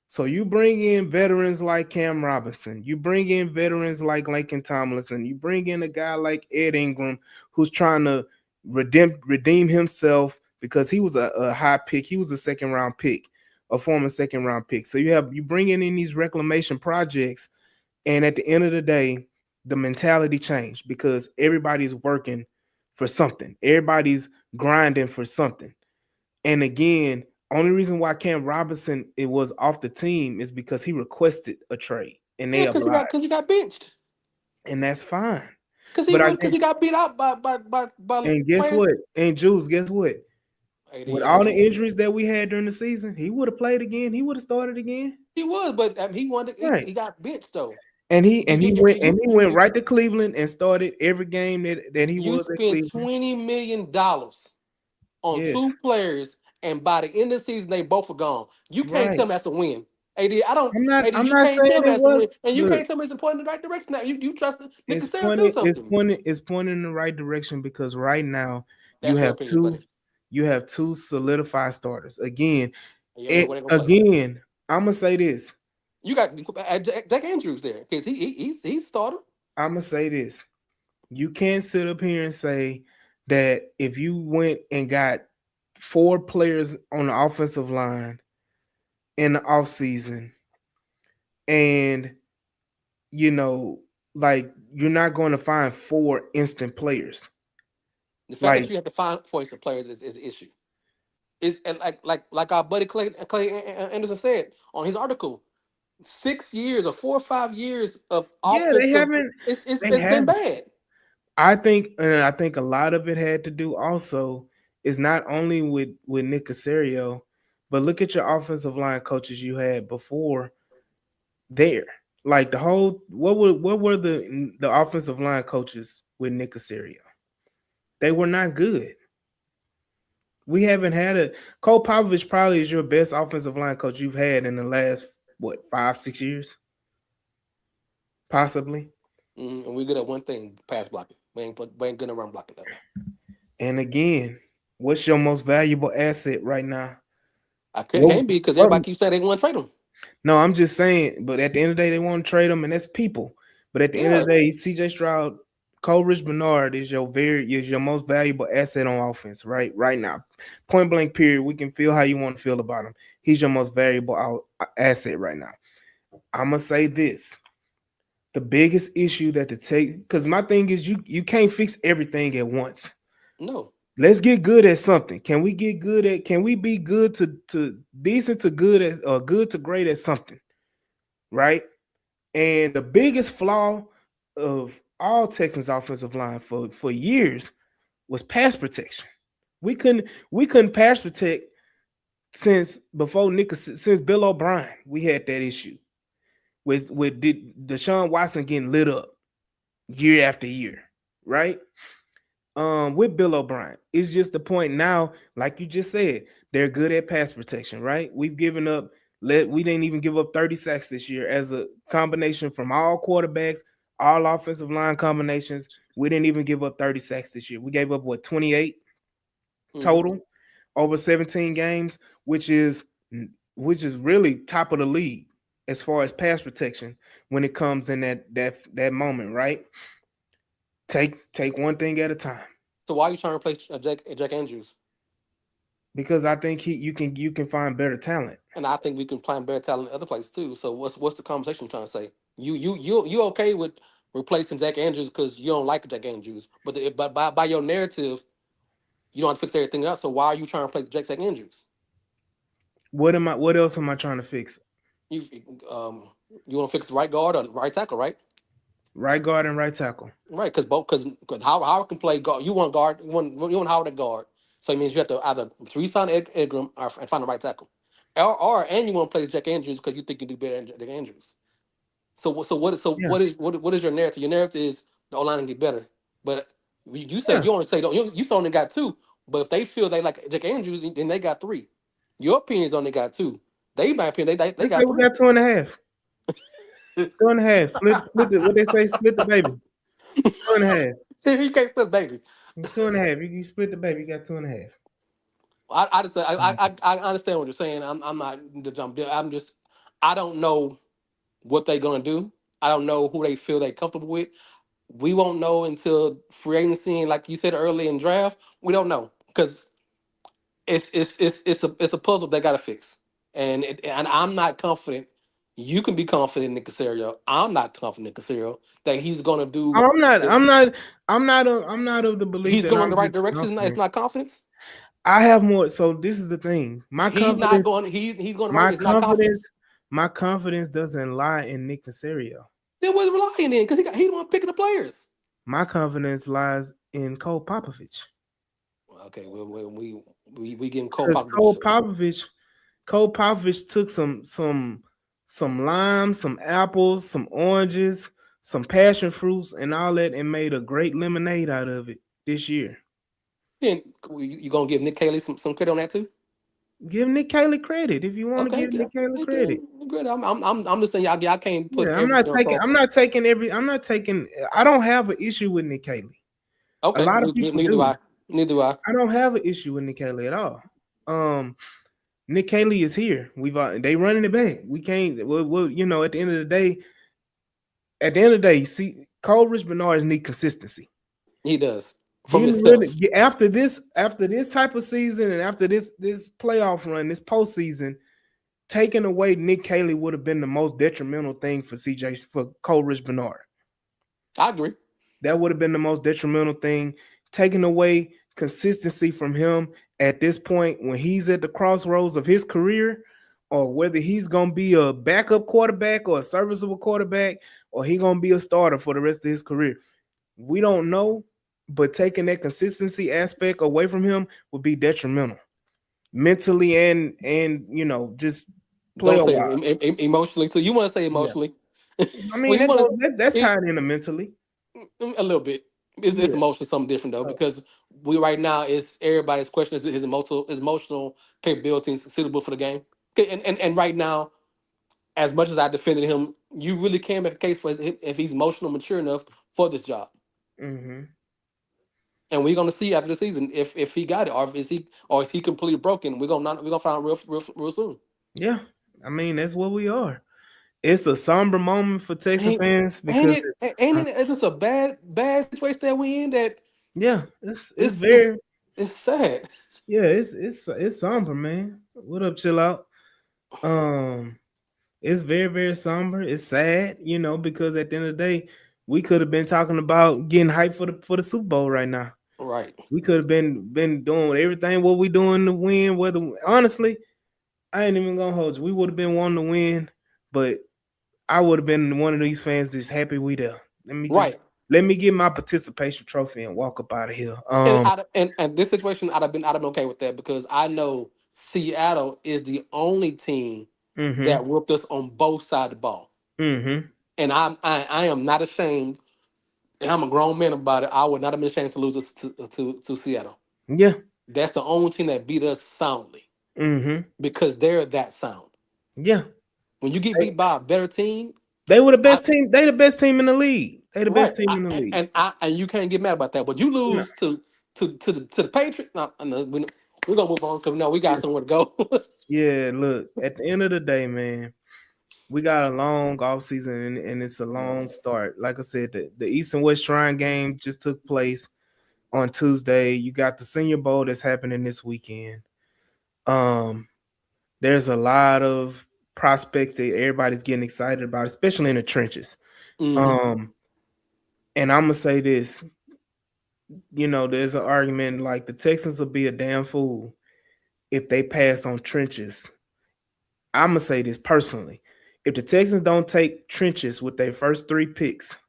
So you bring in veterans like Cam Robinson, you bring in veterans like Lincoln Tomlinson, you bring in a guy like Ed Ingram who's trying to redeem himself because he was a high pick. He was a second round pick, a former second round pick. So you bring in these reclamation projects, and at the end of the day, the mentality changed because everybody's working for something. Everybody's grinding for something. And again, only reason why Cam Robinson it was off the team is because he requested a trade and they Yeah, obliged, because he got benched. and that's fine. Because But I he think, got beat out by and guess players. what? And Jules, guess what? Hey, With yeah, what all the you injuries that we had during the season, he would have played again. He would have started again, he was, but he wanted right? he got benched though. And he You and you he you went and you he you, went you, right to Cleveland and started every game that he you was at spent Cleveland. $20 million on Yes, two players, and by the end of the season, they both are gone. You can't right. tell me that's a win. AD, I don't. AD, I'm you not can't saying tell me it that's a was. win, and you Look, can't tell me it's pointing in the right direction. Now you trust Nick it's Casario to do pointing, something. it's pointing in the right direction because right now you That's your have opinion, two buddy. you have two solidified starters. Again, Yeah, what they gonna play? I'm gonna say this. You got Jack Andrews there because he's starter. I'm gonna say this. You can't sit up here and say that if you went and got four players on the offensive line in the offseason and you know, like you're not going to find four instant players. The fact that Like, you have to find points of players is an issue. Is and like our buddy Clay Anderson said on his article, 6 years or 4 or 5 years of yeah, offensive, they it's been haven't. bad. I think a lot of it had to do also is not only with Nick Casario, but look at your offensive line coaches you had before there. Like the whole what were the offensive line coaches with Nick Casario? They were not good. We haven't had a Cole Popovich probably is your best offensive line coach you've had in the last what 5 6 years, possibly. And we good at one thing: pass blocking. We ain't good at run blocking though. And again, what's your most valuable asset right now? I What, can't be because what everybody keeps saying they want to trade him. No, I'm just saying, but at the end of the day, they want to trade them, and that's people. But at the end of Yeah, the day, CJ Stroud, Coleridge Bernard is your most valuable asset on offense, right now. Point blank period. We can feel how you want to feel about him. He's your most valuable asset right now. I'm gonna say this. The biggest issue that the take because my thing is you can't fix everything at once. no. Let's get good at something. Can we be good to decent to good at or good to great at something, right? And the biggest flaw of all Texans offensive line for years was pass protection. We couldn't pass protect since before since Bill O'Brien. We had that issue with Deshaun Watson getting lit up year after year, right? With Bill O'Brien. It's just the point now, like you just said, they're good at pass protection, right? We've given up we didn't even give up 30 sacks this year as a combination from all quarterbacks, all offensive line combinations. We didn't even give up 30 sacks this year. We gave up what 28 Hmm. total over 17 games, which is really top of the league as far as pass protection when it comes in that moment, right? Take one thing at a time. So why are you trying to replace Jack Andrews? Because I think you can find better talent. And I think we can plan better talent in other places too. So what's the conversation trying to say? You okay with replacing Jack Andrews because you don't like Jack Andrews, but by your narrative, you don't have to fix everything else. So why are you trying to replace Jack Andrews? What else am I trying to fix? You um you want to fix the right guard or the right tackle, right? Right guard and right tackle. Right, because Howard can play guard. You want guard. You want Howard at guard. So it means you have to either sign Ingram and find the right tackle, and you want to play Jack Andrews because you think you do better than Jack Andrews. Yeah, What is your narrative? Your narrative is the O line can get better, but you say yeah. you only say you only got two. But if they feel they like Jack Andrews, then they got three. Your opinion is only got two. My opinion, they Let's say got we three. got two and a half. Two and a half. Split the, what they say, split the baby. Two and a half. You can't split, baby. Two and a half. You split the baby, you got two and a half. I just I understand what you're saying. I'm not to jump. I'm just I don't know what they're gonna do. I don't know who they feel they comfortable with. We won't know until free agency, and like you said earlier in draft, we don't know because it's a puzzle they got to fix, and I'm not confident. You can be confident in Casario. I'm not confident in Casario that he's gonna do. I'm not. I'm not. I'm not of the belief He's that going I'm the right just direction. It's confident. not confidence. I have more. So this is the thing. My He's not confidence. going. He's going the right. My It's not confidence. confidence. My confidence doesn't lie in Nick Casario. Then what's relying in? Because he the one picking the players. My confidence lies in Cole Popovich. Okay, we getting Cole Because Popovich. Cole Popovich took some limes, some apples, some oranges, some passion fruits, and all that, and made a great lemonade out of it this year. Then you gonna give Nick Caley some credit on that too? Give Nick Caley credit if you want to Okay, give yeah, Nick Caley thank credit. you. Good. I'm just saying y'all can't put Yeah, I'm not everything on taking. Cole. I'm not taking every. I'm not taking. I don't have an issue with Nick Caley. A Okay, lot of people neither do do. I. Neither do I. I don't have an issue with Nick Caley at all. Um, Nick Caley is here. They running it back. We can't. At the end of the day, see, Coleridge Bernards need consistency. He does from You really himself. after this type of season and after this playoff run, this postseason, taking away Nick Caley would have been the most detrimental thing for Coleridge Bernard. I agree. That would have been the most detrimental thing. Taking away consistency from him at this point when he's at the crossroads of his career, or whether he's gonna be a backup quarterback or a serviceable quarterback, or he gonna be a starter for the rest of his career. We don't know, but taking that consistency aspect away from him would be detrimental mentally and just Don't player say wise. emotionally too. You want to say Yeah, emotionally? I Well, mean you want that's to tied into mentally. a little bit. It's Yeah. emotionally something different though because we right now is everybody's question is his emotional capabilities suitable for the game. Okay, and right now, as much as I defended him, you really can make a case for if he's emotional mature enough for this job. Mm-hmm. And we're gonna see after the season if he got it or is he completely broken. We're gonna find out real soon. Yeah, I mean that's what we are. It's a somber moment for Texas Ain't fans ain't because it ain't it it's just a bad situation that we in that yeah, it's it's very it's it's sad. it's somber, man. What up, chill out? Um, it's very very somber. It's sad, because at the end of the day, we could have been talking about getting hyped for the Super Bowl right now. Right. We could have been doing everything what we doing to win. Whether honestly, I ain't even gonna hold you. We would have been wanting to win, but I would have been one of these fans that's happy we there. Let me just Right. let me get my participation trophy and walk up out of here. And this situation, I'd have been okay with that because I know Seattle is the only team Mm-hmm. that whooped us on both sides of the ball, Mm-hmm. and I am not ashamed, and I'm a grown man about it. I would not have been ashamed to lose us to Seattle. Yeah. That's the only team that beat us soundly Mm-hmm. because they're that sound. Yeah. When you get They, beat by a better team, they were the I best team. They the best team in the league. They the right, best team in the league. and you can't get mad about that. But you No. lose to the Patriots. No, we're gonna move on because no, we got Yeah. somewhere to go. Yeah. Look, at the end of the day, man, we got a long off season and it's a long start. Like I said, the East and West Shrine game just took place on Tuesday. You got the Senior Bowl that's happening this weekend. Um, there's a lot of prospects that everybody's getting excited about, especially in the trenches. hmm Um, and I'm gonna say this, there's an argument like the Texans will be a damn fool if they pass on trenches. I'm gonna say this personally. If the Texans don't take trenches with their first three picks,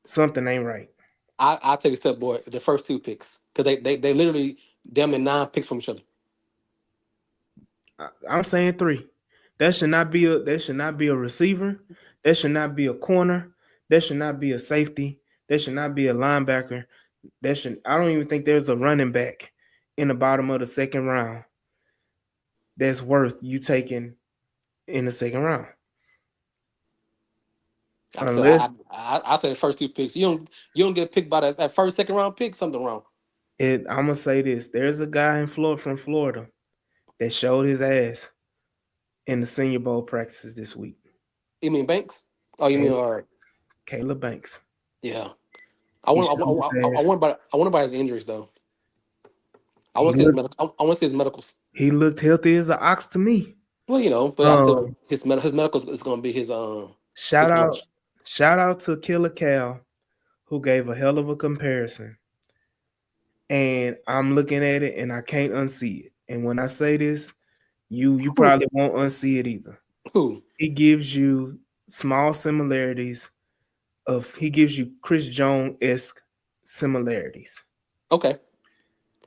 something ain't right. I'll take a step, boy. The first two picks because they literally damn near 9 picks from each other. I'm saying three. That should not be a receiver. That should not be a corner. That should not be a safety. That should not be a linebacker. I don't even think there's a running back in the bottom of the second round that's worth you taking in the second round. I said Unless I said the first two picks. You don't get picked by that first second round pick. Something wrong. I'm gonna say this. There's a guy in Florida from Florida that showed his ass in the Senior Bowl practices this week. You mean Banks? Oh, you mean Caleb, Caleb Banks. yeah. He showed his ass. I want about his injuries though. I He want to see his looked medical. I want to see his medicals. he looked healthy as an ox to me. Well, but I still Um, his medicals is going to be his shout out, watch. shout out to Killer Cal who gave a hell of a comparison. And I'm looking at it and I can't unsee it. And when I say this, you Who? probably won't unsee it either. Who? He gives you small similarities he gives you Chris Jones esque similarities. Okay.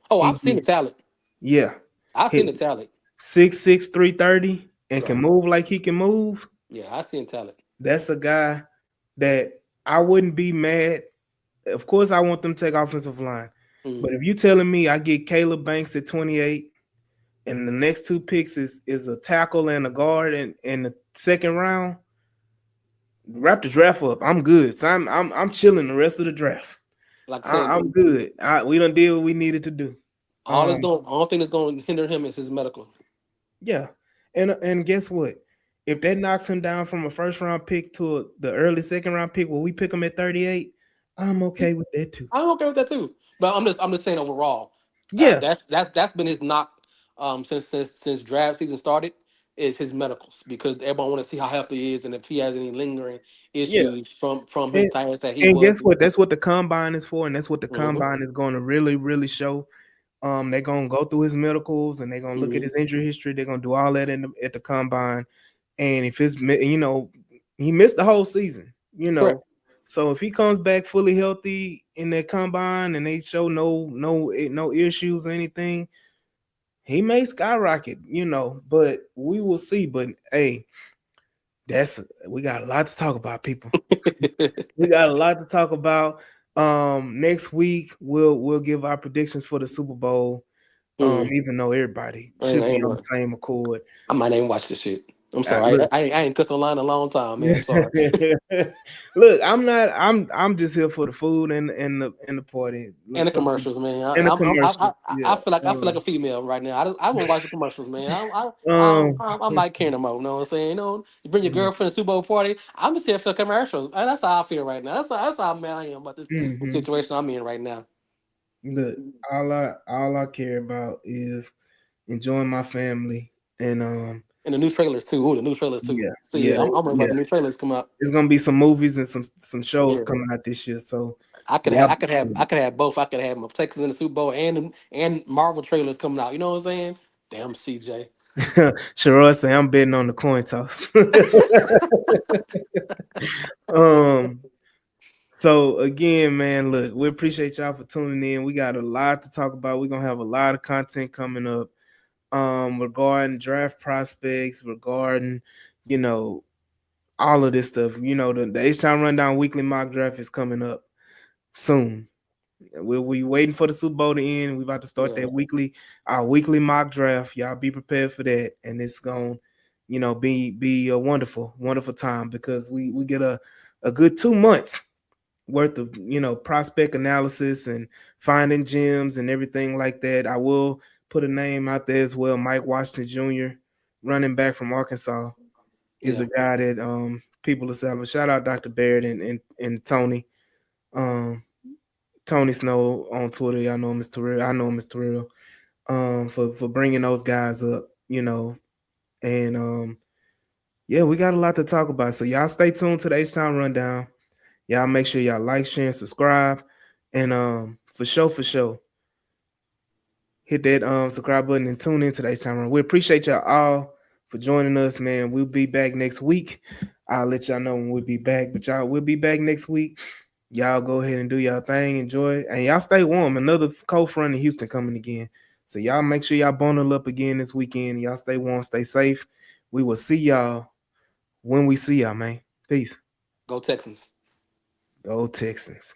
Oh, He I've seen the gives, talent. yeah, I've hit seen the talent. 6'6", 330 and can Right. move like he can move. Yeah, I've seen talent. That's a guy that I wouldn't be mad. Of course, I want them to take offensive line. But Mm. if you telling me I get Caleb Banks at 28 and the next two picks is a tackle and a guard in the second round, wrap the draft up. I'm good. So I'm chilling the rest of the draft. Like I said, I'm good. We done did what we needed to do. all thing that's going to hinder him is his medical. Yeah, and guess what? If that knocks him down from a first round pick to the early second round pick, where we pick him at 38, I'm okay with that too. I'm okay with that too. But I'm just saying overall, Yeah, that's been his knock since draft season started is his medicals because everyone want to see how healthy he is and if he has any lingering yeah. issues from his And, times that he and was. guess what? That's what the combine is for, and that's what the hmm combine is going to really, really show. They're gonna go through his medicals and they're gonna look at hmm his injury history. They're gonna do all that at the combine. And if he missed the whole season, Correct. so if he comes back fully healthy in that combine and they show no issues or anything, he may skyrocket, but we will see. But hey, we got a lot to talk about, people. We got a lot to talk about. Next week we'll give our predictions for the Super Bowl. mm. Even though everybody I, ain't, should I, be ain't, on the wa- same accord. I might not even watch this shit. I'm sorry. Look, I ain't cussed online in a long time, man. I'm sorry. look, I'm not. I'm just here for the food and the party. And Look, the commercials, man. and the commercials. I Yeah. feel like a female right now. I want to watch the commercials, man. Um. I'm like Karen Mo. You know what I'm saying? You bring your Mhm. girlfriend to the Super Bowl party. I'm just here for the commercials. And that's how I feel right now. That's how mad I am about this Mhm. situation I'm in right now. Look, all I care about is enjoying my family and And the new trailers too. Ooh, the new trailers too. yeah, So yeah, yeah, I'm worried about yeah. the new trailers coming out. There's gonna be some movies and some shows Yeah. coming out this year. So I could yeah, have, I could have, I could have both. I could have my Texans in the Super Bowl and Marvel trailers coming out. You know what I'm saying? Damn, CJ. Sherrod say I'm betting on the coin toss. um So again, man, look, we appreciate y'all for tuning in. We got a lot to talk about. We're gonna have a lot of content coming up regarding draft prospects, regarding, you know, all of this stuff. You know, the H-Town Rundown weekly mock draft is coming up soon. We waiting for the Super Bowl to end. We about to start Yeah. that our weekly mock draft. Y'all be prepared for that, and it's gonna, be a wonderful, wonderful time because we get a good 2 months worth of prospect analysis and finding gems and everything like that. I will put a name out there as well. Mike Washington Jr., running back from Arkansas, is Yeah. a guy that people are selling. Shout out Dr. Barrett and Tony. Um, Tony Snow on Twitter. Y'all know Mr. Real. I know Mr. Real. For bringing those guys up, and yeah, we got a lot to talk about. So y'all stay tuned to the H-Town Rundown. Y'all make sure y'all like, share, and subscribe. And for sure, hit that subscribe button and tune in to the H-Town Run. We appreciate y'all all for joining us, man. We'll be back next week. I'll let y'all know when we'll be back, but we'll be back next week. Y'all go ahead and do y'all thing, enjoy it, and y'all stay warm. Another cold front in Houston coming again. So y'all make sure y'all bundle up again this weekend. Y'all stay warm, stay safe. We will see y'all when we see y'all, man. Peace. Go Texans. Go Texans.